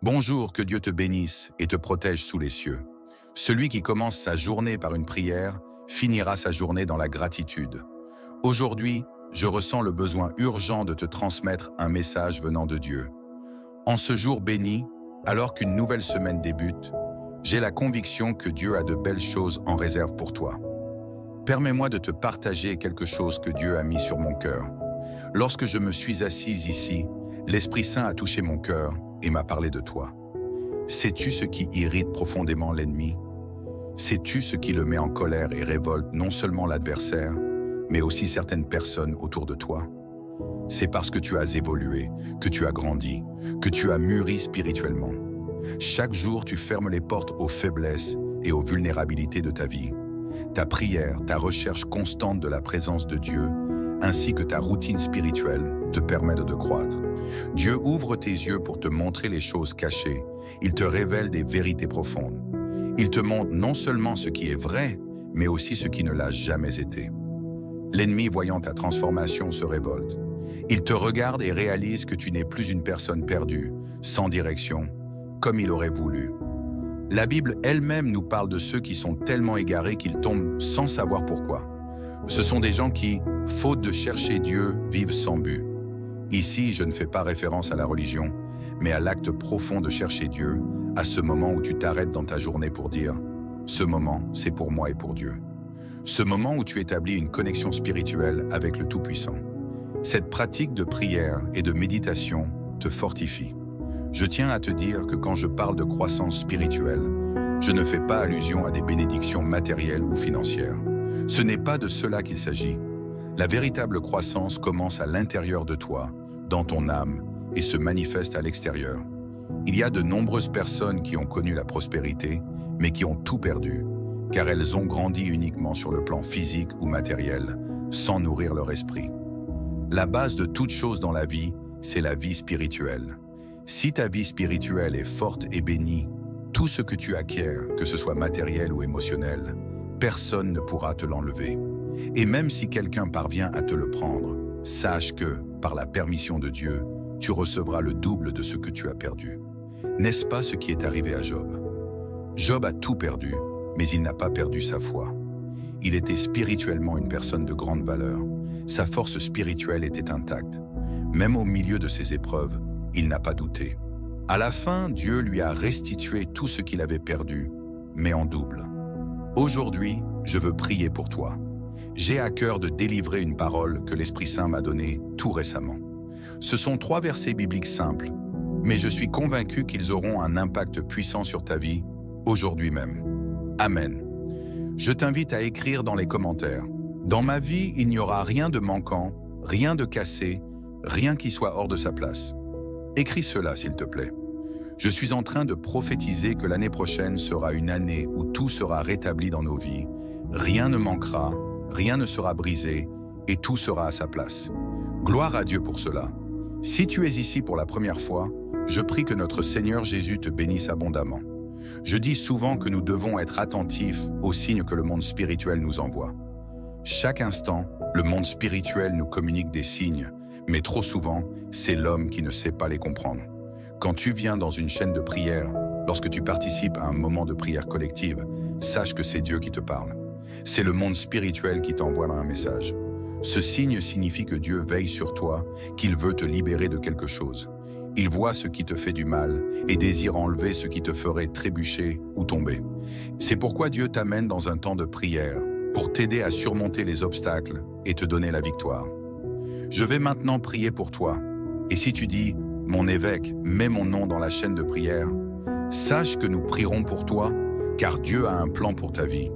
Bonjour, que Dieu te bénisse et te protège sous les cieux. Celui qui commence sa journée par une prière finira sa journée dans la gratitude. Aujourd'hui, je ressens le besoin urgent de te transmettre un message venant de Dieu. En ce jour béni, alors qu'une nouvelle semaine débute, j'ai la conviction que Dieu a de belles choses en réserve pour toi. Permets-moi de te partager quelque chose que Dieu a mis sur mon cœur. Lorsque je me suis assise ici, l'Esprit Saint a touché mon cœur et m'a parlé de toi. Sais-tu ce qui irrite profondément l'ennemi? Sais-tu ce qui le met en colère et révolte non seulement l'adversaire, mais aussi certaines personnes autour de toi? C'est parce que tu as évolué, que tu as grandi, que tu as mûri spirituellement. Chaque jour, tu fermes les portes aux faiblesses et aux vulnérabilités de ta vie. Ta prière, ta recherche constante de la présence de Dieu, ainsi que ta routine spirituelle te permettent de croître. Dieu ouvre tes yeux pour te montrer les choses cachées. Il te révèle des vérités profondes. Il te montre non seulement ce qui est vrai, mais aussi ce qui ne l'a jamais été. L'ennemi, voyant ta transformation, se révolte. Il te regarde et réalise que tu n'es plus une personne perdue, sans direction, comme il aurait voulu. La Bible elle-même nous parle de ceux qui sont tellement égarés qu'ils tombent sans savoir pourquoi. Ce sont des gens qui, faute de chercher Dieu, vivent sans but. Ici, je ne fais pas référence à la religion, mais à l'acte profond de chercher Dieu, à ce moment où tu t'arrêtes dans ta journée pour dire « Ce moment, c'est pour moi et pour Dieu ». Ce moment où tu établis une connexion spirituelle avec le Tout-Puissant. Cette pratique de prière et de méditation te fortifie. Je tiens à te dire que quand je parle de croissance spirituelle, je ne fais pas allusion à des bénédictions matérielles ou financières. Ce n'est pas de cela qu'il s'agit. La véritable croissance commence à l'intérieur de toi, dans ton âme, et se manifeste à l'extérieur. Il y a de nombreuses personnes qui ont connu la prospérité, mais qui ont tout perdu, car elles ont grandi uniquement sur le plan physique ou matériel, sans nourrir leur esprit. La base de toute chose dans la vie, c'est la vie spirituelle. Si ta vie spirituelle est forte et bénie, tout ce que tu acquiers, que ce soit matériel ou émotionnel, personne ne pourra te l'enlever. Et même si quelqu'un parvient à te le prendre, sache que, par la permission de Dieu, tu recevras le double de ce que tu as perdu. N'est-ce pas ce qui est arrivé à Job? Job a tout perdu, mais il n'a pas perdu sa foi. Il était spirituellement une personne de grande valeur. Sa force spirituelle était intacte. Même au milieu de ses épreuves, il n'a pas douté. À la fin, Dieu lui a restitué tout ce qu'il avait perdu, mais en double. Aujourd'hui, je veux prier pour toi. J'ai à cœur de délivrer une parole que l'Esprit Saint m'a donnée tout récemment. Ce sont 3 versets bibliques simples, mais je suis convaincu qu'ils auront un impact puissant sur ta vie, aujourd'hui même. Amen. Je t'invite à écrire dans les commentaires. Dans ma vie, il n'y aura rien de manquant, rien de cassé, rien qui soit hors de sa place. Écris cela, s'il te plaît. Je suis en train de prophétiser que l'année prochaine sera une année où tout sera rétabli dans nos vies. Rien ne manquera, rien ne sera brisé et tout sera à sa place. Gloire à Dieu pour cela. Si tu es ici pour la première fois, je prie que notre Seigneur Jésus te bénisse abondamment. Je dis souvent que nous devons être attentifs aux signes que le monde spirituel nous envoie. Chaque instant, le monde spirituel nous communique des signes, mais trop souvent, c'est l'homme qui ne sait pas les comprendre. Quand tu viens dans une chaîne de prière, lorsque tu participes à un moment de prière collective, sache que c'est Dieu qui te parle. C'est le monde spirituel qui t'envoie un message. Ce signe signifie que Dieu veille sur toi, qu'il veut te libérer de quelque chose. Il voit ce qui te fait du mal et désire enlever ce qui te ferait trébucher ou tomber. C'est pourquoi Dieu t'amène dans un temps de prière, pour t'aider à surmonter les obstacles et te donner la victoire. Je vais maintenant prier pour toi. Et si tu dis « Mon évêque, mets mon nom dans la chaîne de prière », sache que nous prierons pour toi, car Dieu a un plan pour ta vie.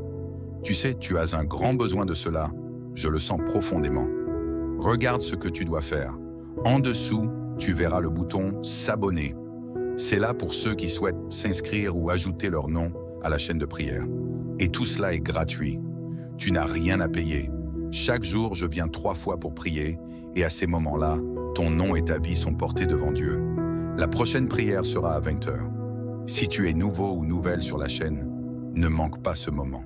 Tu sais, tu as un grand besoin de cela, je le sens profondément. Regarde ce que tu dois faire. En dessous, tu verras le bouton « S'abonner ». C'est là pour ceux qui souhaitent s'inscrire ou ajouter leur nom à la chaîne de prière. Et tout cela est gratuit. Tu n'as rien à payer. Chaque jour, je viens 3 fois pour prier, et à ces moments-là, ton nom et ta vie sont portés devant Dieu. La prochaine prière sera à 20 h. Si tu es nouveau ou nouvelle sur la chaîne, ne manque pas ce moment.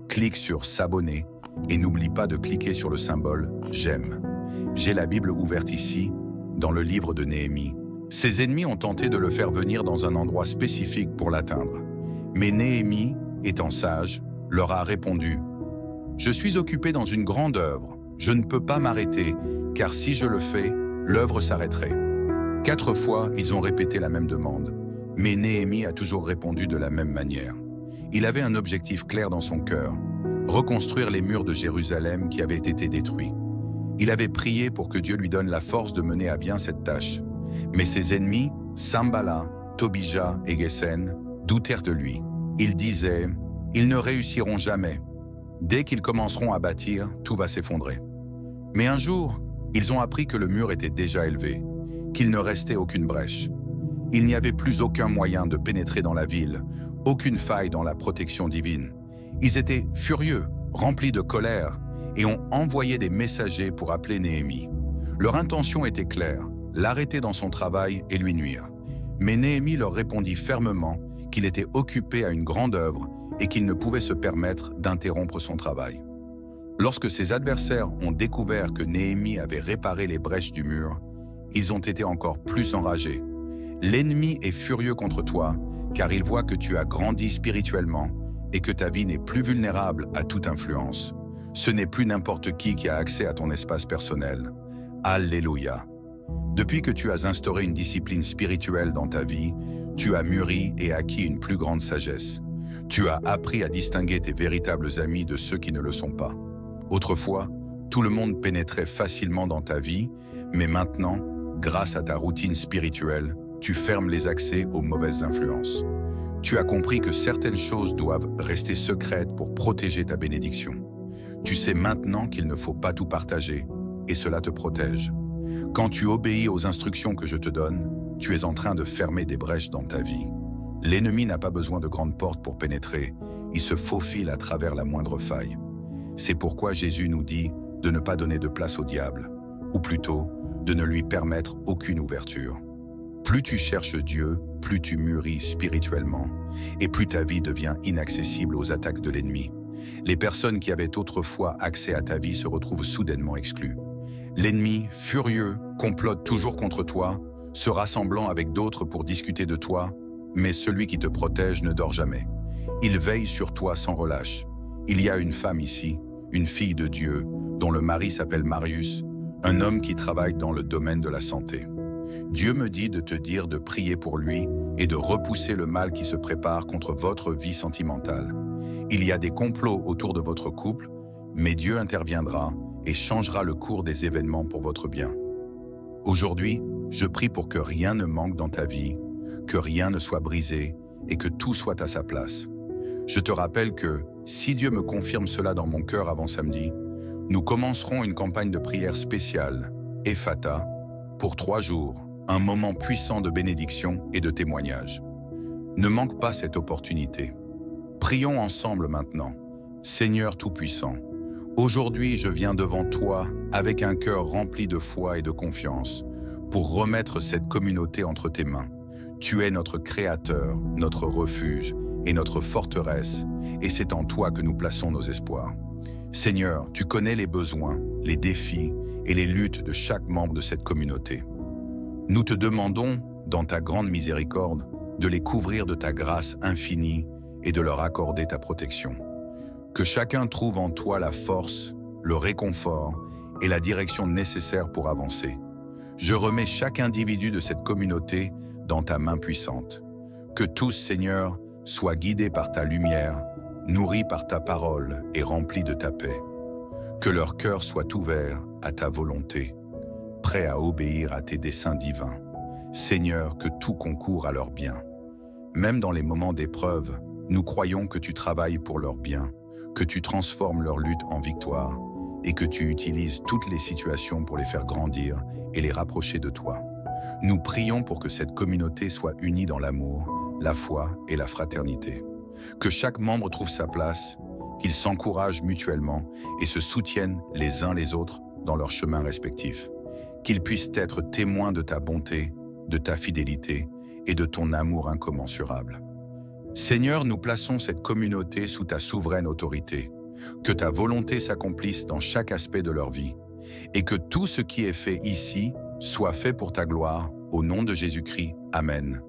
Clique sur « S'abonner » et n'oublie pas de cliquer sur le symbole « J'aime ». J'ai la Bible ouverte ici, dans le livre de Néhémie. Ses ennemis ont tenté de le faire venir dans un endroit spécifique pour l'atteindre. Mais Néhémie, étant sage, leur a répondu « Je suis occupé dans une grande œuvre. Je ne peux pas m'arrêter, car si je le fais, l'œuvre s'arrêterait. » 4 fois, ils ont répété la même demande. Mais Néhémie a toujours répondu de la même manière. Il avait un objectif clair dans son cœur, reconstruire les murs de Jérusalem qui avaient été détruits. Il avait prié pour que Dieu lui donne la force de mener à bien cette tâche. Mais ses ennemis, Sanballat, Tobija et Gesem, doutèrent de lui. Ils disaient « Ils ne réussiront jamais. Dès qu'ils commenceront à bâtir, tout va s'effondrer. » Mais un jour, ils ont appris que le mur était déjà élevé, qu'il ne restait aucune brèche. Il n'y avait plus aucun moyen de pénétrer dans la ville, aucune faille dans la protection divine. Ils étaient furieux, remplis de colère, et ont envoyé des messagers pour appeler Néhémie. Leur intention était claire, l'arrêter dans son travail et lui nuire. Mais Néhémie leur répondit fermement qu'il était occupé à une grande œuvre et qu'il ne pouvait se permettre d'interrompre son travail. Lorsque ses adversaires ont découvert que Néhémie avait réparé les brèches du mur, ils ont été encore plus enragés. L'ennemi est furieux contre toi, car il voit que tu as grandi spirituellement et que ta vie n'est plus vulnérable à toute influence. Ce n'est plus n'importe qui a accès à ton espace personnel. Alléluia. Depuis que tu as instauré une discipline spirituelle dans ta vie, tu as mûri et acquis une plus grande sagesse. Tu as appris à distinguer tes véritables amis de ceux qui ne le sont pas. Autrefois, tout le monde pénétrait facilement dans ta vie, mais maintenant, grâce à ta routine spirituelle, tu fermes les accès aux mauvaises influences. Tu as compris que certaines choses doivent rester secrètes pour protéger ta bénédiction. Tu sais maintenant qu'il ne faut pas tout partager, et cela te protège. Quand tu obéis aux instructions que je te donne, tu es en train de fermer des brèches dans ta vie. L'ennemi n'a pas besoin de grandes portes pour pénétrer, il se faufile à travers la moindre faille. C'est pourquoi Jésus nous dit de ne pas donner de place au diable, ou plutôt, de ne lui permettre aucune ouverture. Plus tu cherches Dieu, plus tu mûris spirituellement, et plus ta vie devient inaccessible aux attaques de l'ennemi. Les personnes qui avaient autrefois accès à ta vie se retrouvent soudainement exclues. L'ennemi, furieux, complote toujours contre toi, se rassemblant avec d'autres pour discuter de toi, mais celui qui te protège ne dort jamais. Il veille sur toi sans relâche. Il y a une femme ici, une fille de Dieu, dont le mari s'appelle Marius, un homme qui travaille dans le domaine de la santé. Dieu me dit de te dire de prier pour lui et de repousser le mal qui se prépare contre votre vie sentimentale. Il y a des complots autour de votre couple, mais Dieu interviendra et changera le cours des événements pour votre bien. Aujourd'hui, je prie pour que rien ne manque dans ta vie, que rien ne soit brisé et que tout soit à sa place. Je te rappelle que, si Dieu me confirme cela dans mon cœur avant samedi, nous commencerons une campagne de prière spéciale, Ephata, pour 3 jours, un moment puissant de bénédiction et de témoignage. Ne manque pas cette opportunité. Prions ensemble maintenant. Seigneur Tout-Puissant, aujourd'hui je viens devant toi avec un cœur rempli de foi et de confiance pour remettre cette communauté entre tes mains. Tu es notre Créateur, notre refuge et notre forteresse, et c'est en toi que nous plaçons nos espoirs. Seigneur, tu connais les besoins, les défis et les luttes de chaque membre de cette communauté. Nous te demandons, dans ta grande miséricorde, de les couvrir de ta grâce infinie et de leur accorder ta protection. Que chacun trouve en toi la force, le réconfort et la direction nécessaire pour avancer. Je remets chaque individu de cette communauté dans ta main puissante. Que tous, Seigneur, soient guidés par ta lumière, nourris par ta parole et remplis de ta paix. Que leur cœur soit ouvert à ta volonté, prêt à obéir à tes desseins divins. Seigneur, que tout concourt à leur bien. Même dans les moments d'épreuve, nous croyons que tu travailles pour leur bien, que tu transformes leur lutte en victoire et que tu utilises toutes les situations pour les faire grandir et les rapprocher de toi. Nous prions pour que cette communauté soit unie dans l'amour, la foi et la fraternité. Que chaque membre trouve sa place, qu'ils s'encouragent mutuellement et se soutiennent les uns les autres dans leurs chemins respectifs. Qu'ils puissent être témoins de ta bonté, de ta fidélité et de ton amour incommensurable. Seigneur, nous plaçons cette communauté sous ta souveraine autorité. Que ta volonté s'accomplisse dans chaque aspect de leur vie et que tout ce qui est fait ici soit fait pour ta gloire, Au nom de Jésus-Christ, Amen.